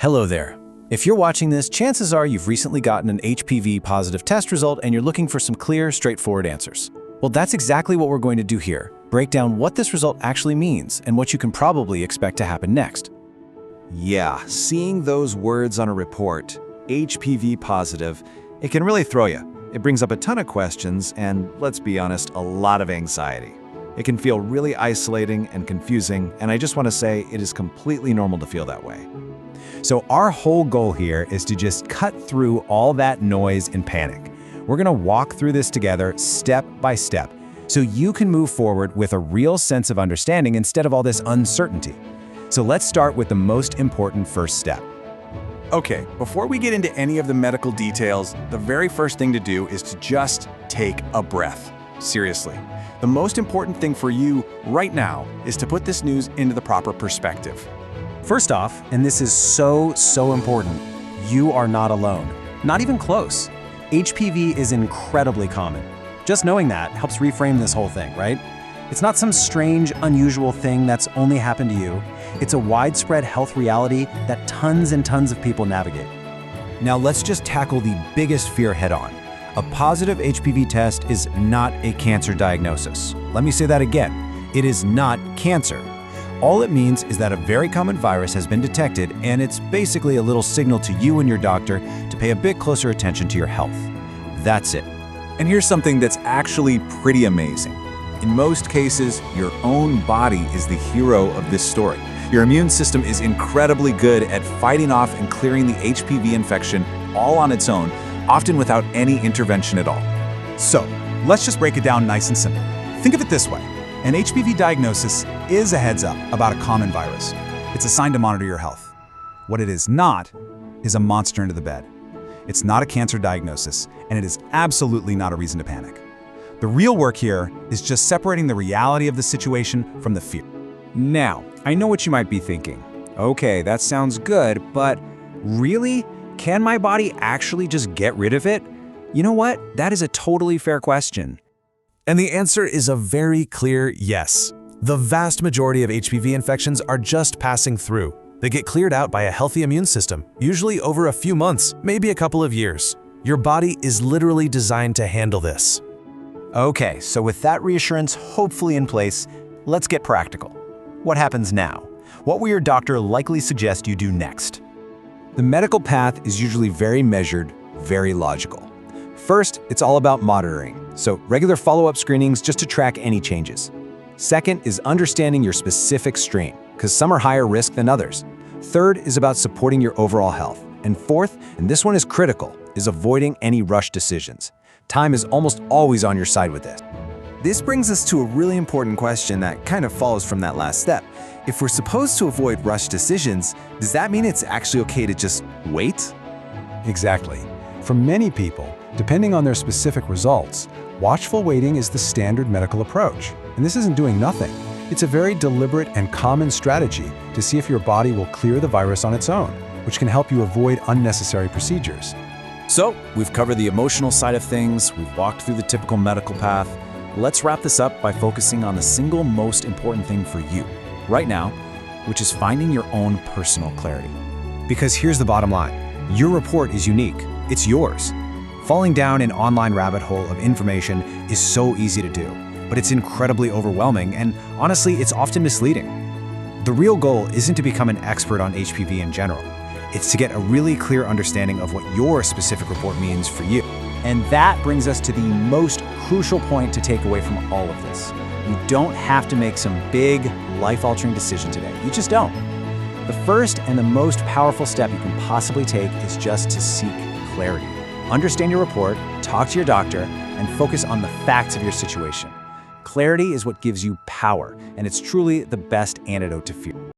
Hello there. If you're watching this, chances are you've recently gotten an HPV positive test result and you're looking for some clear, straightforward answers. Well, that's exactly what we're going to do here. Break down what this result actually means and what you can probably expect to happen next. Yeah, seeing those words on a report, HPV positive, it can really throw you. It brings up a ton of questions and, let's be honest, a lot of anxiety. It can feel really isolating and confusing, and I just want to say it is completely normal to feel that way. So our whole goal here is to just cut through all that noise and panic. We're gonna walk through this together step by step, so you can move forward with a real sense of understanding instead of all this uncertainty. So let's start with the most important first step. Okay, before we get into any of the medical details, the very first thing to do is to just take a breath. Seriously. The most important thing for you right now is to put this news into the proper perspective. First off, and this is so important, you are not alone. Not even close. HPV is incredibly common. Just knowing that helps reframe this whole thing, right? It's not some strange, unusual thing that's only happened to you. It's a widespread health reality that tons and tons of people navigate. Now let's just tackle the biggest fear head-on. A positive HPV test is not a cancer diagnosis. Let me say that again. It is not cancer. All it means is that a very common virus has been detected, and it's basically a little signal to you and your doctor to pay a bit closer attention to your health. That's it. And here's something that's actually pretty amazing. In most cases, your own body is the hero of this story. Your immune system is incredibly good at fighting off and clearing the HPV infection all on its own, often without any intervention at all. So, let's just break it down nice and simple. Think of it this way. An HPV diagnosis is a heads up about a common virus. It's a sign to monitor your health. What it is not is a monster under the bed. It's not a cancer diagnosis, and it is absolutely not a reason to panic. The real work here is just separating the reality of the situation from the fear. Now, I know what you might be thinking. Okay, that sounds good, but really? Can my body actually just get rid of it? You know what? That is a totally fair question. And the answer is a very clear yes. The vast majority of HPV infections are just passing through. They get cleared out by a healthy immune system, usually over a few months, maybe a couple of years. Your body is literally designed to handle this. Okay, so with that reassurance hopefully in place, let's get practical. What happens now? What will your doctor likely suggest you do next? The medical path is usually very measured, very logical. First, it's all about monitoring, so regular follow-up screenings just to track any changes. Second is understanding your specific strain, because some are higher risk than others. Third is about supporting your overall health. And fourth, and this one is critical, is avoiding any rush decisions. Time is almost always on your side with this. This brings us to a really important question that kind of follows from that last step. If we're supposed to avoid rush decisions, does that mean it's actually okay to just wait? Exactly. For many people, depending on their specific results, watchful waiting is the standard medical approach. And this isn't doing nothing. It's a very deliberate and common strategy to see if your body will clear the virus on its own, which can help you avoid unnecessary procedures. So, we've covered the emotional side of things, we've walked through the typical medical path. Let's wrap this up by focusing on the single most important thing for you right now, which is finding your own personal clarity. Because here's the bottom line. Your report is unique. It's yours. Falling down an online rabbit hole of information is so easy to do, but it's incredibly overwhelming, and honestly, it's often misleading. The real goal isn't to become an expert on HPV in general. It's to get a really clear understanding of what your specific report means for you. And that brings us to the most crucial point to take away from all of this. You don't have to make some big, life-altering decision today. You just don't. The first and the most powerful step you can possibly take is just to seek clarity. Understand your report, talk to your doctor, and focus on the facts of your situation. Clarity is what gives you power, and it's truly the best antidote to fear.